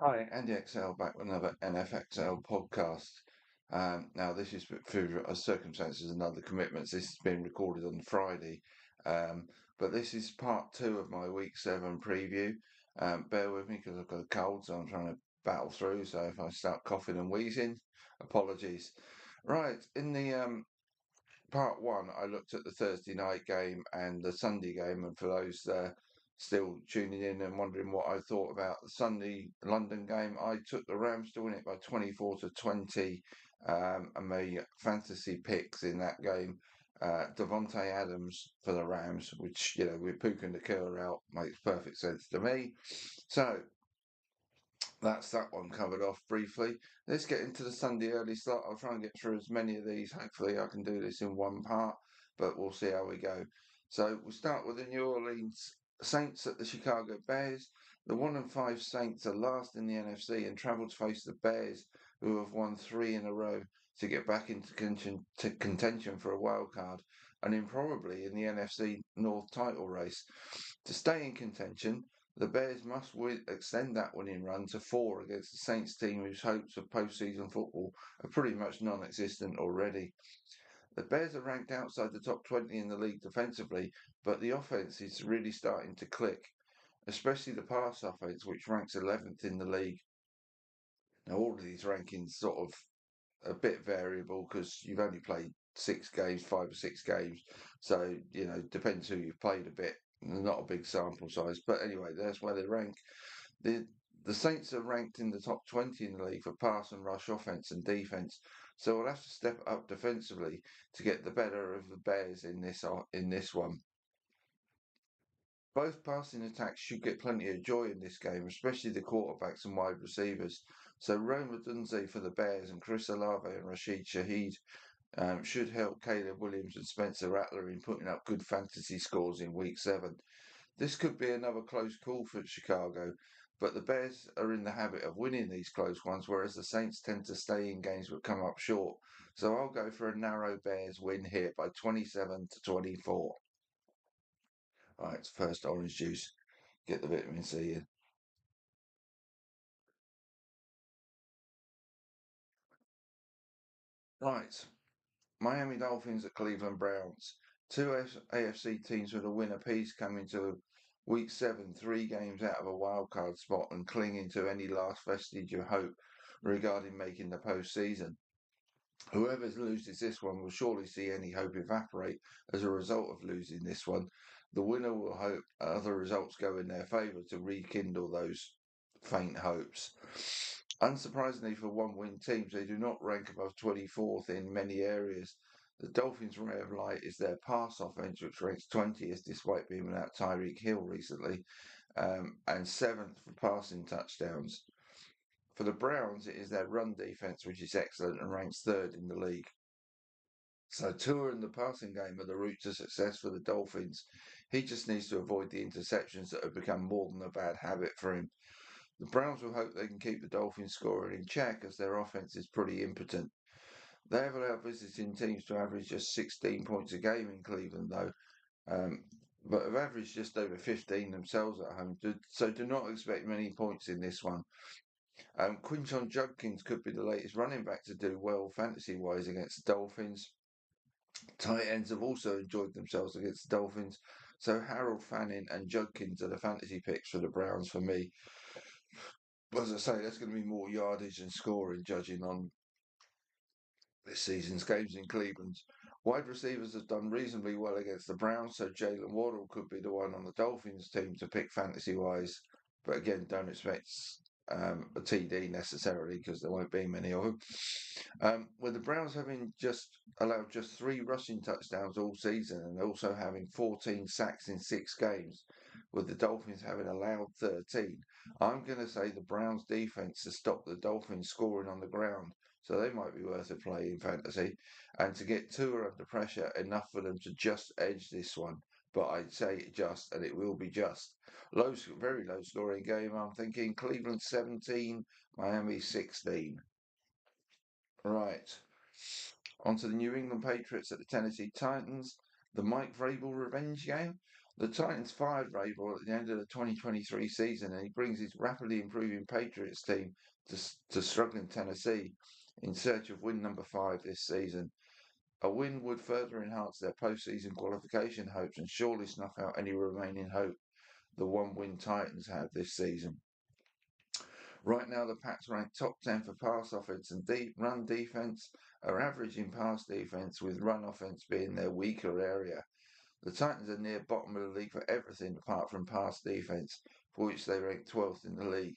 Hi, Andy XL back with another NFXL podcast. Now, this is for circumstances and other commitments. This has been recorded on Friday, but this is part two of my week 7 preview. Bear with me because I've got a cold, so I'm trying to battle through. So if I start coughing and wheezing, apologies. Right, in the part one, I looked at the Thursday night game and the Sunday game, and for those still tuning in and wondering what I thought about the Sunday London game, I took the Rams to win it by 24-20, and my fantasy picks in that game. Devontae Adams for the Rams, which with Puka and the killer out makes perfect sense to me. So that's that one covered off briefly. Let's get into the Sunday early slot. I'll try and get through as many of these. Hopefully, I can do this in one part, but we'll see how we go. So we'll start with the New Orleans Saints at the Chicago Bears. The 1-5 Saints are last in the NFC and travel to face the Bears, who have won 3 in a row to get back into contention for a wild card and probably in the NFC North title race. To stay in contention, the Bears must extend that winning run to 4 against the Saints team whose hopes of postseason football are pretty much non-existent already. The Bears are ranked outside the top 20 in the league defensively, but the offense is really starting to click, especially the pass offense, which ranks 11th in the league. Now, all of these rankings sort of a bit variable because you've only played 6 games, 5 or 6 games, so depends who you've played a bit. Not a big sample size, but anyway, that's where they rank. The the Saints are ranked in the top 20 in the league for pass and rush offense and defense, so we'll have to step up defensively to get the better of the Bears in this one. Both passing attacks should get plenty of joy in this game, especially the quarterbacks and wide receivers. So Rome Odunze for the Bears and Chris Olave and Rashid Shaheed should help Caleb Williams and Spencer Rattler in putting up good fantasy scores in week 7. This could be another close call for Chicago, but the Bears are in the habit of winning these close ones, whereas the Saints tend to stay in games but come up short. So I'll go for a narrow Bears win here by 27-24. All right, first orange juice. Get the vitamin C in. Right, Miami Dolphins at Cleveland Browns. Two AFC teams with a win apiece coming to week 7, 3 games out of a wildcard spot and clinging to any last vestige of hope regarding making the postseason. Whoever loses this one will surely see any hope evaporate as a result of losing this one. The winner will hope other results go in their favour to rekindle those faint hopes. Unsurprisingly for one-win teams, they do not rank above 24th in many areas. The Dolphins' ray of light is their pass offense, which ranks 20th despite being without Tyreek Hill recently, and 7th for passing touchdowns. For the Browns, it is their run defense, which is excellent and ranks 3rd in the league. So Tua and the passing game are the route to success for the Dolphins. He just needs to avoid the interceptions that have become more than a bad habit for him. The Browns will hope they can keep the Dolphins scoring in check as their offense is pretty impotent. They have allowed visiting teams to average just 16 points a game in Cleveland, though, but have averaged just over 15 themselves at home, so do not expect many points in this one. Quinton Judkins could be the latest running back to do well fantasy-wise against the Dolphins. Tight ends have also enjoyed themselves against the Dolphins, so Harold Fanning and Judkins are the fantasy picks for the Browns for me. As I say, that's going to be more yardage and scoring, judging on this season's games in Cleveland. Wide receivers have done reasonably well against the Browns, so Jalen Waddle could be the one on the Dolphins team to pick fantasy wise. But again, don't expect a TD necessarily because there won't be many of them. With the Browns having just allowed just 3 rushing touchdowns all season and also having 14 sacks in 6 games, with the Dolphins having allowed 13, I'm going to say the Browns defense has stopped the Dolphins scoring on the ground. So they might be worth a play in fantasy. And to get Tua under pressure, enough for them to just edge this one. But I'd say just, and it will be just. Very low scoring game. I'm thinking Cleveland 17, Miami 16. Right. On to the New England Patriots at the Tennessee Titans. The Mike Vrabel revenge game. The Titans fired Vrabel at the end of the 2023 season, and he brings his rapidly improving Patriots team to struggling Tennessee in search of win number 5 this season. A win would further enhance their postseason qualification hopes and surely snuff out any remaining hope the one-win Titans have this season. Right now, the Pats rank top 10 for pass offense and run defense, are average in pass defense, with run offense being their weaker area. The Titans are near bottom of the league for everything apart from pass defense, for which they rank 12th in the league.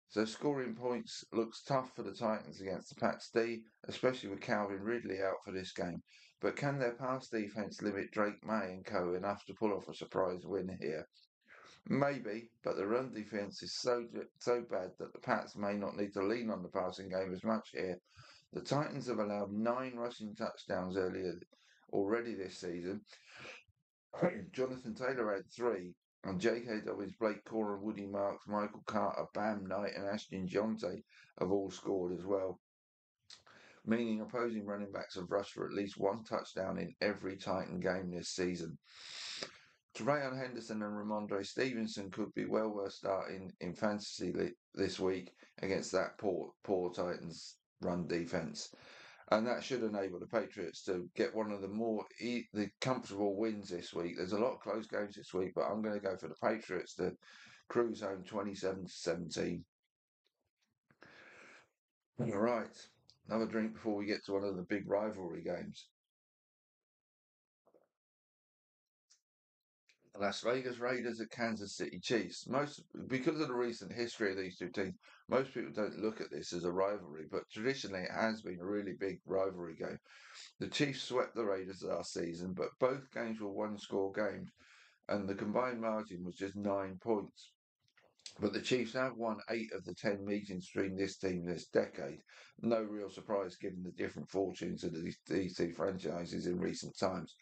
So scoring points looks tough for the Titans against the Pats D, especially with Calvin Ridley out for this game. But can their pass defense limit Drake May and co enough to pull off a surprise win here? Maybe, but the run defense is so bad that the Pats may not need to lean on the passing game as much here. The Titans have allowed 9 rushing touchdowns already this season. Jonathan Taylor had 3, and J.K. Dobbins, Blake Corum, Woody Marks, Michael Carter, Bam Knight, and Ashton Jonte have all scored as well, meaning opposing running backs have rushed for at least 1 touchdown in every Titan game this season. TreVeyon Henderson and Ramondre Stevenson could be well worth starting in fantasy this week against that poor Titans run defense. And that should enable the Patriots to get one of the comfortable wins this week. There's a lot of close games this week, but I'm going to go for the Patriots to cruise home 27-17. All right, another drink before we get to one of the big rivalry games. The Las Vegas Raiders at Kansas City Chiefs. Because of the recent history of these two teams, most people don't look at this as a rivalry, but traditionally it has been a really big rivalry game. The Chiefs swept the Raiders last season, but both games were one-score games, and the combined margin was just 9 points. But the Chiefs have won 8 of the 10 meetings between this team this decade. No real surprise given the different fortunes of these two franchises in recent times.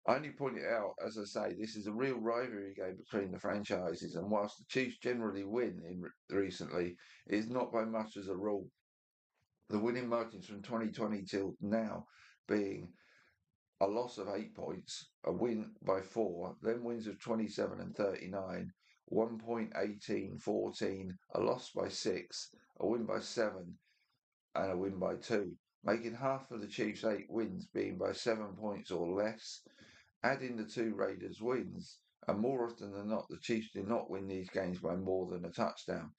I only point it out, as I say, this is a real rivalry game between the franchises, and whilst the Chiefs generally win recently, it is not by much as a rule. The winning margins from 2020 till now being a loss of 8 points, a win by 4, then wins of 27 and 39, 1 point 18, 14, a loss by 6, a win by 7, and a win by 2, making half of the Chiefs' 8 wins being by 7 points or less. Add in the 2 Raiders wins, and more often than not, the Chiefs do not win these games by more than a touchdown.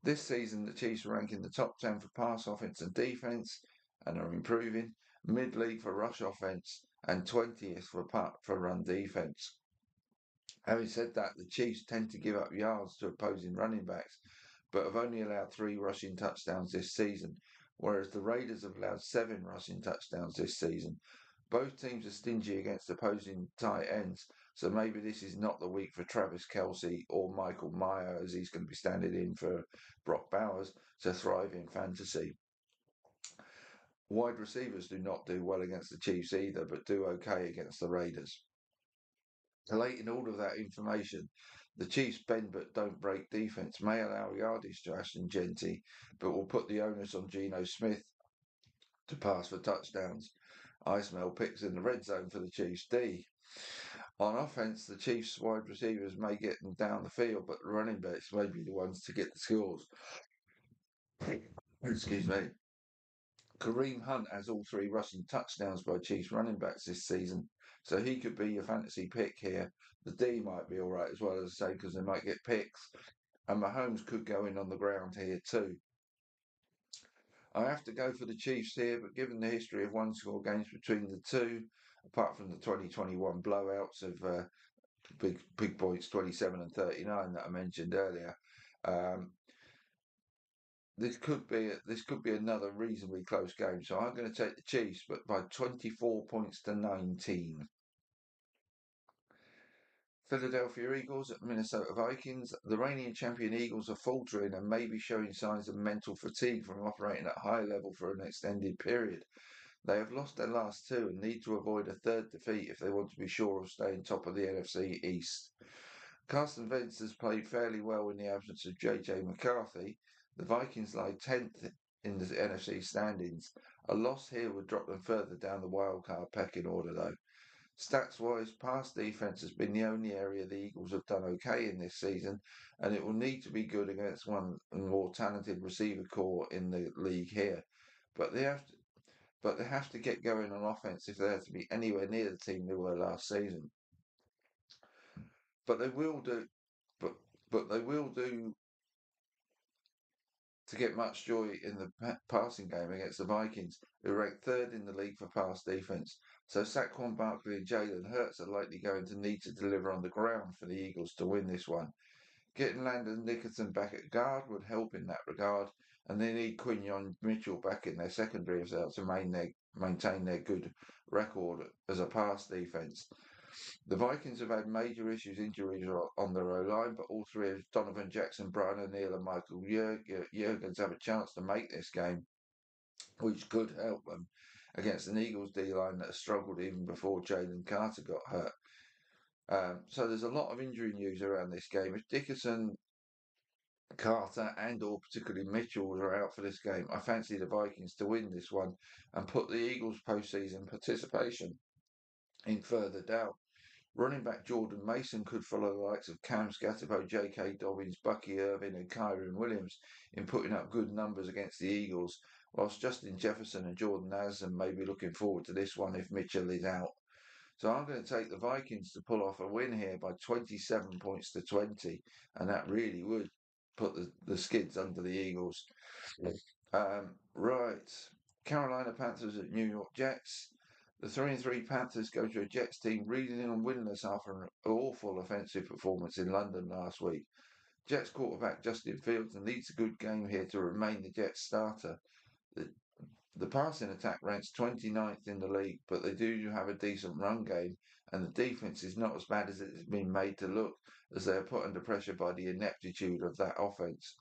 This season, the Chiefs rank in the top 10 for pass offense and defense and are improving, mid-league for rush offense and 20th for run defense. Having said that, the Chiefs tend to give up yards to opposing running backs, but have only allowed 3 rushing touchdowns this season, whereas the Raiders have allowed 7 rushing touchdowns this season. Both teams are stingy against opposing tight ends, so maybe this is not the week for Travis Kelce or Michael Mayer, as he's going to be standing in for Brock Bowers, to thrive in fantasy. Wide receivers do not do well against the Chiefs either, but do okay against the Raiders. Collating all of that information, the Chiefs' bend but don't break defense may allow yardage to Ashton Jeanty, but will put the onus on Geno Smith to pass for touchdowns. I smell picks in the red zone for the Chiefs D. On offense, the Chiefs wide receivers may get them down the field, but the running backs may be the ones to get the scores. Excuse me. Kareem Hunt has all 3 rushing touchdowns by Chiefs running backs this season, so he could be your fantasy pick here. The D might be all right as well, as I say, because they might get picks, and Mahomes could go in on the ground here too. I have to go for the Chiefs here, but given the history of one-score games between the two, apart from the 2021 blowouts of big points 27 and 39 that I mentioned earlier, this could be another reasonably close game. So I'm going to take the Chiefs, but by 24 points to 19. Philadelphia Eagles at Minnesota Vikings. The reigning champion Eagles are faltering and may be showing signs of mental fatigue from operating at high level for an extended period. They have lost their last 2 and need to avoid a 3rd defeat if they want to be sure of staying top of the NFC East. Carson Wentz has played fairly well in the absence of J.J. McCarthy. The Vikings lie 10th in the NFC standings. A loss here would drop them further down the wildcard pecking order, though. Stats-wise, pass defence has been the only area the Eagles have done okay in this season, and it will need to be good against one of the more talented receiver core in the league here. But they have to get going on offense if they're to be anywhere near the team they were last season. But they will do. But they will do to get much joy in the passing game against the Vikings, who rank third in the league for pass defense. So Saquon Barkley and Jalen Hurts are likely going to need to deliver on the ground for the Eagles to win this one. Getting Landon Dickerson back at guard would help in that regard, and they need Quinyon Mitchell back in their secondary as well to maintain their good record as a pass defense. The Vikings have had major issues, injuries on their O-line, but all three of Donovan Jackson, Brian O'Neill and Michael Jurgens have a chance to make this game, which could help them against an Eagles D-line that has struggled even before Jalen Carter got hurt. So there's a lot of injury news around this game. If Dickerson, Carter and or particularly Mitchell are out for this game, I fancy the Vikings to win this one and put the Eagles' postseason participation in further doubt. Running back Jordan Mason could follow the likes of Cam Scatterbo, J.K. Dobbins, Bucky Irvin and Kyren Williams in putting up good numbers against the Eagles, whilst Justin Jefferson and Jordan Addison may be looking forward to this one if Mitchell is out. So I'm going to take the Vikings to pull off a win here by 27 points to 20, and that really would put the skids under the Eagles. Right. Carolina Panthers at New York Jets. The 3-3 Panthers go to a Jets team reeling and winless after an awful offensive performance in London last week. Jets quarterback Justin Fields needs a good game here to remain the Jets starter. The passing attack ranks 29th in the league, but they do have a decent run game, and the defense is not as bad as it has been made to look, as they are put under pressure by the ineptitude of that offense.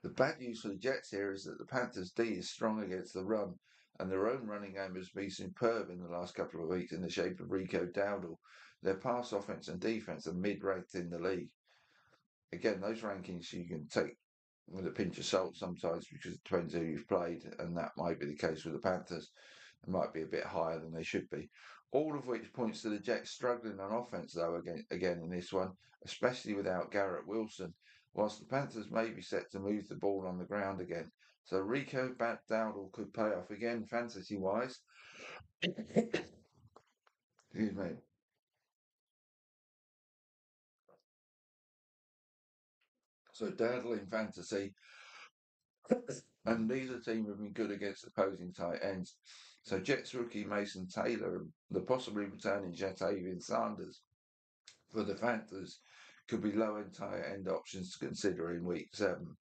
The bad news for the Jets here is that the Panthers' D is strong against the run, and their own running game has been superb in the last couple of weeks in the shape of Rico Dowdle. Their pass offense and defense are mid-ranked in the league. Again, those rankings you can take with a pinch of salt sometimes because it depends who you've played, and that might be the case with the Panthers. They might be a bit higher than they should be. All of which points to the Jets struggling on offense, though, again in this one, especially without Garrett Wilson, whilst the Panthers may be set to move the ball on the ground again. So Rico Dowdle could pay off again fantasy-wise. Excuse me. So Dowdle in fantasy, and neither team have been good against opposing tight ends. So Jets rookie Mason Taylor and the possibly returning Jatavian Sanders for the Panthers could be low-end tight end options to consider in Week 7.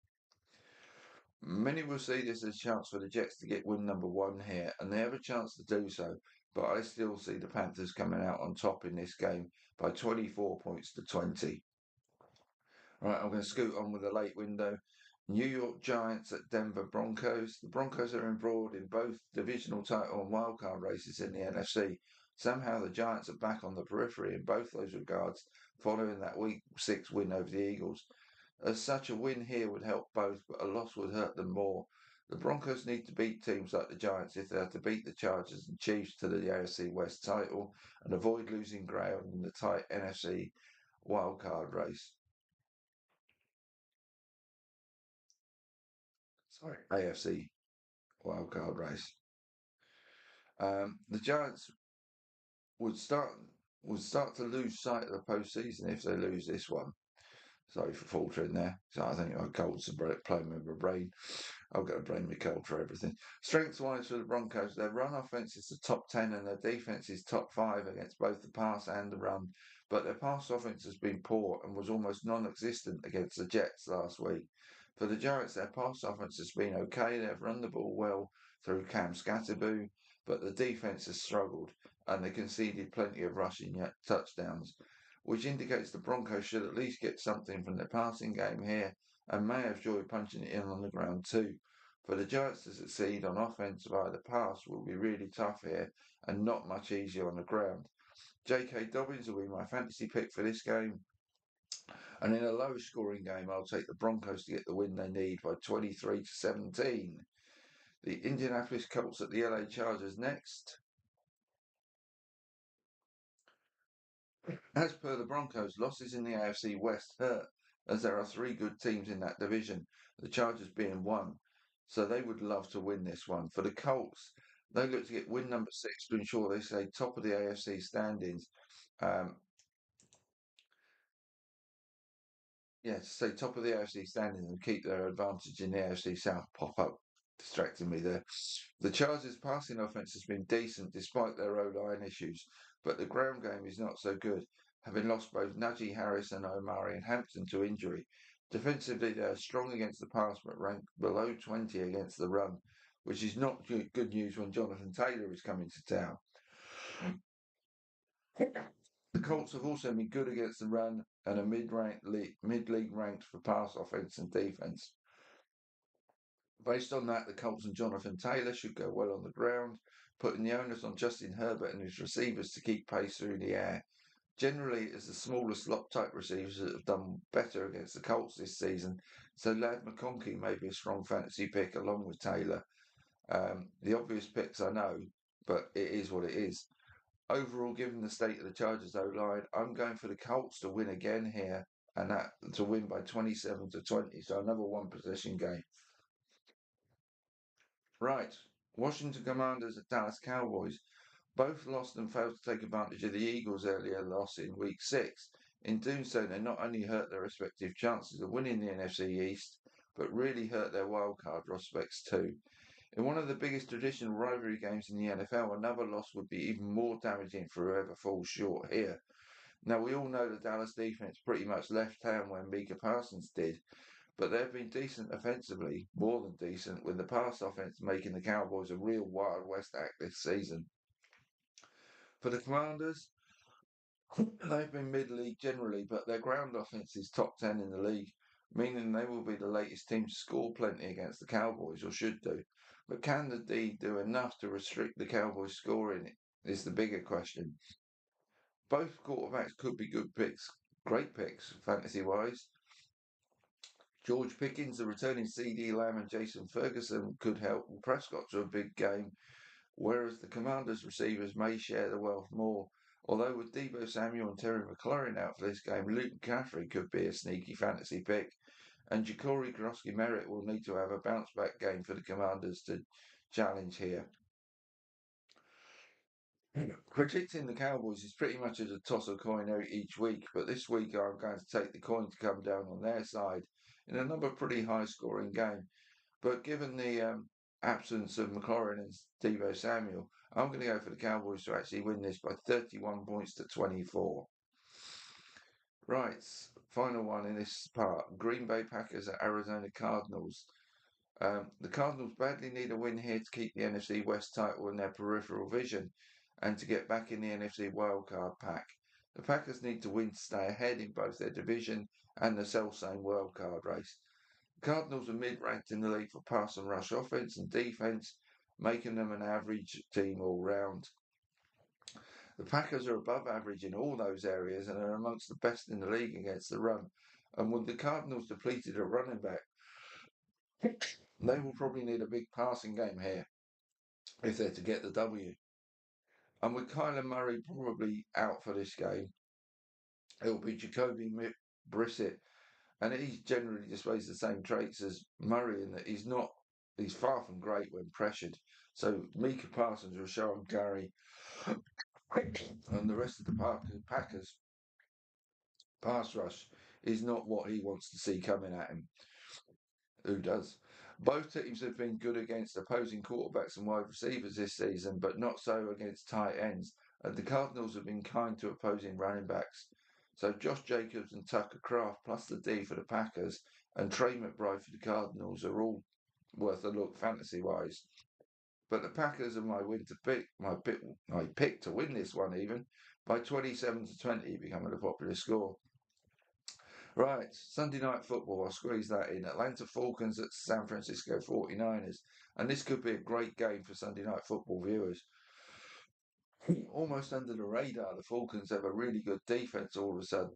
Many will see this as a chance for the Jets to get win number 1 here, and they have a chance to do so, but I still see the Panthers coming out on top in this game by 24 points to 20. Right, I'm going to scoot on with the late window. New York Giants at Denver Broncos. The Broncos are embroiled in both divisional title and wildcard races in the NFC. Somehow the Giants are back on the periphery in both those regards, following that Week 6 win over the Eagles. As such, a win here would help both, but a loss would hurt them more. The Broncos need to beat teams like the Giants if they are to beat the Chargers and Chiefs to the AFC West title and avoid losing ground in the tight NFC wildcard race. Sorry, AFC wildcard race. The Giants would start to lose sight of the postseason if they lose this one. Sorry for faltering there. So I think my cold's playing with my brain. I've got to blame my cold for everything. Strength-wise for the Broncos, their run offense is the top 10 and their defense is top 5 against both the pass and the run. But their pass offense has been poor and was almost non-existent against the Jets last week. For the Giants, their pass offense has been okay. They've run the ball well through Cam Scatterbo, but the defense has struggled and they conceded plenty of rushing touchdowns, which indicates the Broncos should at least get something from their passing game here and may have joy punching it in on the ground too. For the Giants to succeed on offense via the pass will be really tough here and not much easier on the ground. J.K. Dobbins will be my fantasy pick for this game. And in a low scoring game, I'll take the Broncos to get the win they need by 23 to 17. The Indianapolis Colts at the LA Chargers next. As per the Broncos, losses in the AFC West hurt, as there are three good teams in that division, the Chargers being one. So they would love to win this one. For the Colts, they look to get win number 6 to ensure they stay top of the AFC standings. Um, yeah, to stay top of the AFC standings and keep their advantage in the AFC South. Pop up, distracting me there. The Chargers' passing offense has been decent despite their O-line issues, but the ground game is not so good, having lost both Najee Harris and Omari and Hampton to injury. Defensively, they are strong against the pass, but ranked below 20 against the run, which is not good news when Jonathan Taylor is coming to town. The Colts have also been good against the run and are mid-league ranked for pass offense and defense. Based on that, the Colts and Jonathan Taylor should go well on the ground, putting the onus on Justin Herbert and his receivers to keep pace through the air. Generally, it's the smaller slot type receivers that have done better against the Colts this season, so Ladd McConkey may be a strong fantasy pick along with Taylor. The obvious picks I know, but it is what it is. Overall, given the state of the Chargers O-line, I'm going for the Colts to win again here, and that to win by 27-20, so another one possession game. Right, Washington Commanders at Dallas Cowboys. Both lost and failed to take advantage of the Eagles' earlier loss in Week 6. In doing so, they not only hurt their respective chances of winning the NFC East, but really hurt their wildcard prospects too. In one of the biggest traditional rivalry games in the NFL, another loss would be even more damaging for whoever falls short here. Now, we all know the Dallas defense pretty much left town when Micah Parsons did, but they've been decent offensively, more than decent, with the pass offense making the Cowboys a real Wild West act this season. For the Commanders, they've been mid-league generally, but their ground offense is top 10 in the league, meaning they will be the latest team to score plenty against the Cowboys, or should do. But can the D do enough to restrict the Cowboys' scoring? Is the bigger question. Both quarterbacks could be good picks, great picks, fantasy-wise. George Pickens, the returning CD Lamb, and Jason Ferguson could help Prescott to a big game, whereas the Commanders' receivers may share the wealth more. Although with Deebo Samuel and Terry McLaurin out for this game, Luke McCaffrey could be a sneaky fantasy pick, and Jacory Groski Merritt will need to have a bounce back game for the Commanders to challenge here. Predicting the Cowboys is pretty much as a toss a coin out each week, but this week I'm going to take the coin to come down on their side in another pretty high scoring game. But given the absence of McLaurin and Deebo Samuel, I'm going to go for the Cowboys to actually win this by 31 points to 24. Right, final one in this part. Green Bay Packers at Arizona Cardinals. The Cardinals badly need a win here to keep the NFC West title in their peripheral vision and to get back in the NFC wildcard pack. The Packers need to win to stay ahead in both their division and the self-same wildcard race. The Cardinals are mid-ranked in the league for pass and rush offense and defense, making them an average team all round. The Packers are above average in all those areas and are amongst the best in the league against the run. And with the Cardinals depleted at running back, they will probably need a big passing game here if they're to get the W. And with Kyler Murray probably out for this game, it'll be Jacoby Brissett, and he generally displays the same traits as Murray in that he's far from great when pressured. So Micah Parsons, Rashawn Gary, and the rest of the Packers pass rush is not what he wants to see coming at him. Who does? Both teams have been good against opposing quarterbacks and wide receivers this season, but not so against tight ends. And the Cardinals have been kind to opposing running backs. So Josh Jacobs and Tucker Kraft, plus the D for the Packers, and Trey McBride for the Cardinals are all worth a look fantasy-wise. But the Packers are my pick to win this one even by 27-20, becoming a popular score. Right, Sunday night football, I'll squeeze that in. Atlanta Falcons at San Francisco 49ers. And this could be a great game for Sunday night football viewers. Almost under the radar, the Falcons have a really good defense all of a sudden.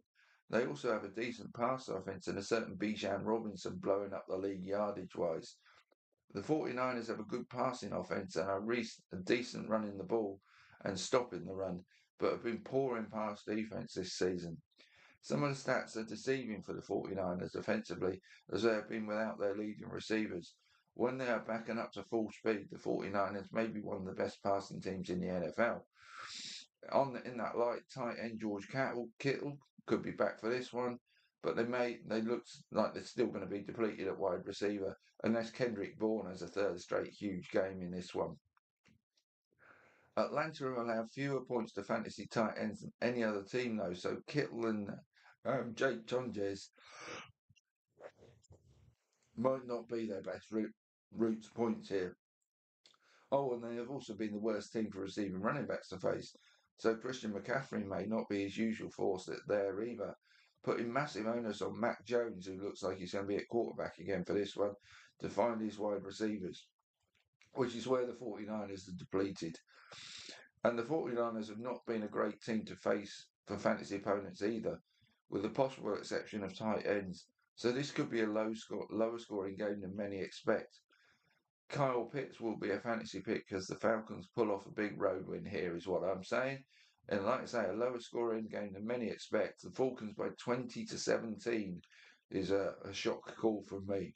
They also have a decent pass offense and a certain Bijan Robinson blowing up the league yardage wise. The 49ers have a good passing offense and a decent running the ball and stopping the run. but have been poor in pass defense this season. Some of the stats are deceiving for the 49ers defensively, as they have been without their leading receivers. When they are backing up to full speed, the 49ers may be one of the best passing teams in the NFL. In that light, tight end George Kittle could be back for this one, but they look like they're still going to be depleted at wide receiver unless Kendrick Bourne has a third straight huge game in this one. Atlanta have allowed fewer points to fantasy tight ends than any other team, though, so Kittle and Jake Tonjes might not be their best route to points here. Oh, and they have also been the worst team for receiving running backs to face, so Christian McCaffrey may not be his usual force there either, putting massive onus on Mac Jones, who looks like he's going to be at quarterback again for this one, to find his wide receivers, which is where the 49ers are depleted. And the 49ers have not been a great team to face for fantasy opponents either, with the possible exception of tight ends. So this could be a lower scoring game than many expect. Kyle Pitts will be a fantasy pick because the Falcons pull off a big road win here, is what I'm saying. And like I say, a lower scoring game than many expect. The Falcons by 20-17 is a shock call from me.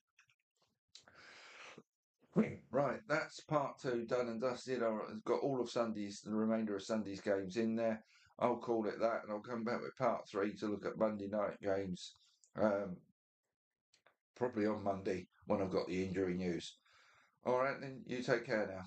Right, that's part 2 done and dusted. I've got all of the remainder of Sunday's games in there. I'll call it that, and I'll come back with part 3 to look at Monday night games. Probably on Monday when I've got the injury news. All right, then, you take care now.